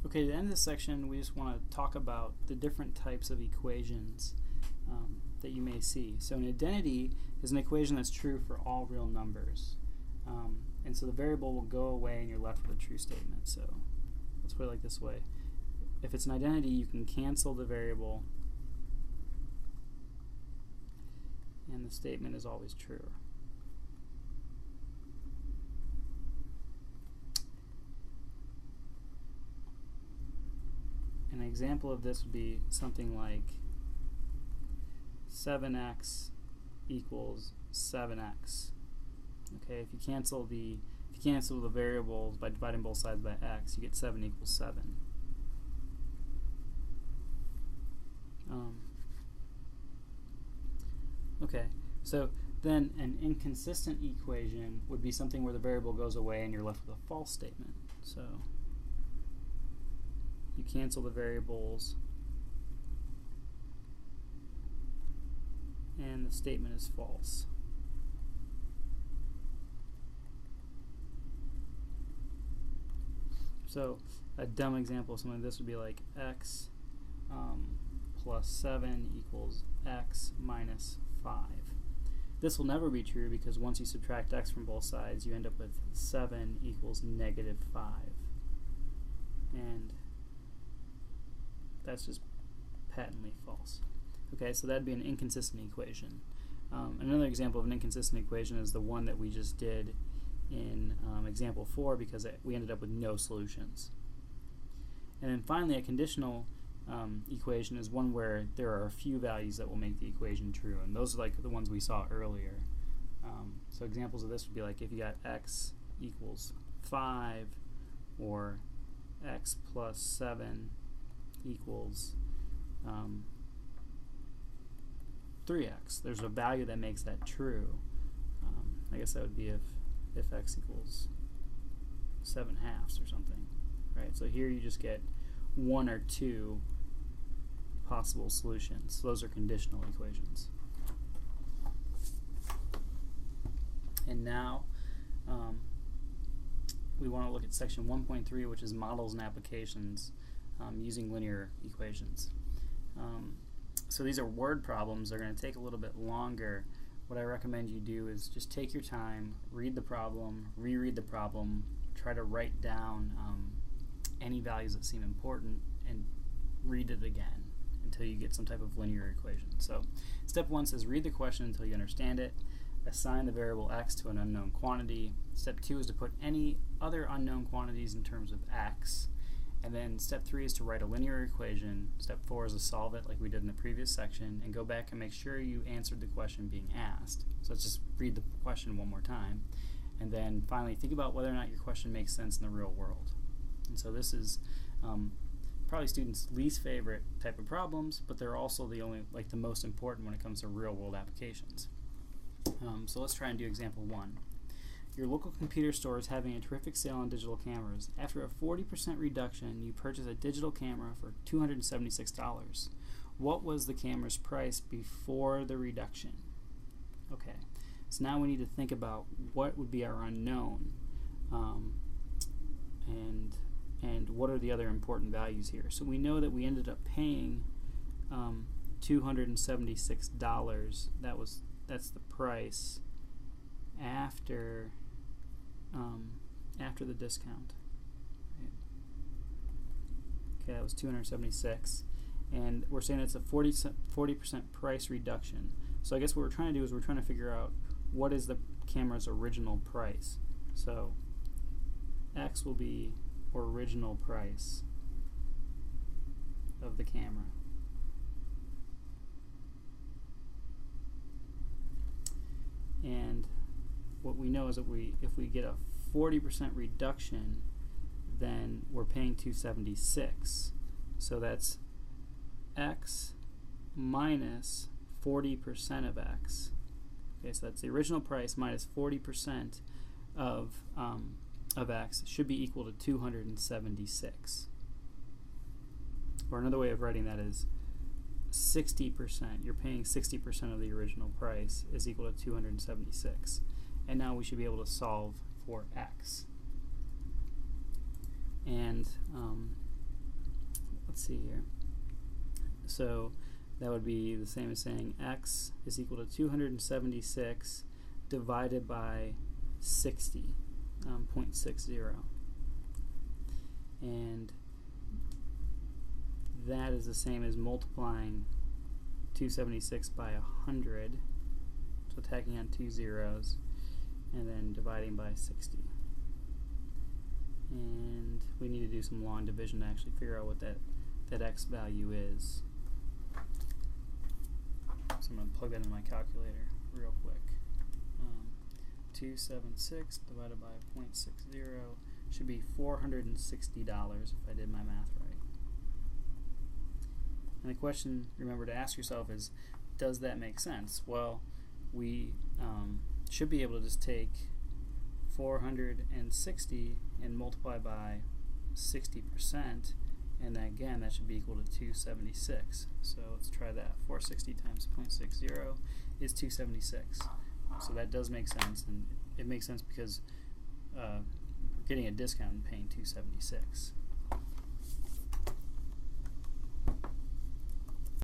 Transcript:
Okay, to end this section, we just want to talk about the different types of equations that you may see. So an identity is an equation that's true for all real numbers. And so the variable will go away and you're left with a true statement. So let's put it like this way. If it's an identity, you can cancel the variable and the statement is always true. An example of this would be something like 7x equals 7x. Okay, if you cancel the variables by dividing both sides by x, you get 7 equals 7. Okay, so then an inconsistent equation would be something where the variable goes away and you're left with a false statement. So you cancel the variables and the statement is false. So a dumb example of something like this would be like x plus 7 equals x minus 5. This will never be true because once you subtract x from both sides, you end up with 7 equals negative 5. And that's just patently false. Okay, so that'd be an inconsistent equation. Another example of an inconsistent equation is the one that we just did in example 4 because we ended up with no solutions. And then finally, a conditional equation is one where there are a few values that will make the equation true, and those are like the ones we saw earlier. So examples of this would be like if you got x equals 5 or x plus 7 equals 3x. There's a value that makes that true. I guess that would be if x equals 7/2 or something, right? So here you just get one or two possible solutions. So those are conditional equations. And now we want to look at section 1.3, which is models and applications using linear equations. So these are word problems. They're going to take a little bit longer. What I recommend you do is just take your time, read the problem, reread the problem, try to write down any values that seem important, and read it again until you get some type of linear equation. So step 1 says read the question until you understand it, assign the variable x to an unknown quantity. Step 2 is to put any other unknown quantities in terms of x. And then step 3 is to write a linear equation. Step 4 is to solve it like we did in the previous section and go back and make sure you answered the question being asked. So let's just read the question one more time. And then finally think about whether or not your question makes sense in the real world. And so this is probably students' least favorite type of problems, but they're also the most important when it comes to real world applications. So let's try and do example 1. Your local computer store is having a terrific sale on digital cameras. After a 40% reduction, you purchase a digital camera for $276. What was the camera's price before the reduction? Okay, so now we need to think about what would be our unknown, and what are the other important values here. So we know that we ended up paying $276. That's the price after the discount. Right. Okay, that was $276, and we're saying it's a 40% price reduction. So I guess what we're trying to do is we're trying to figure out what is the camera's original price. So X will be original price of the camera. And what we know is that if we get a 40% reduction, then we're paying $276. So that's X minus 40% of X. Okay, so that's the original price minus 40% of X should be equal to 276. Or another way of writing that is 60%. You're paying 60% of the original price is equal to 276. And now we should be able to solve for X. And let's see here. So that would be the same as saying x is equal to 276 divided by 60, 0.60. And that is the same as multiplying 276 by 100, so tacking on 2 zeros, and then dividing by 60. And we need to do some long division to actually figure out what that x value is. So I'm going to plug that in my calculator real quick. 276 divided by 0.60 should be $460 if I did my math right. And the question, remember to ask yourself, is does that make sense? Well, we should be able to just take 460 and multiply by 60%, and then again that should be equal to 276. So let's try that. 460 times 0.60 is 276. So that does make sense, and it makes sense because we're getting a discount and paying 276.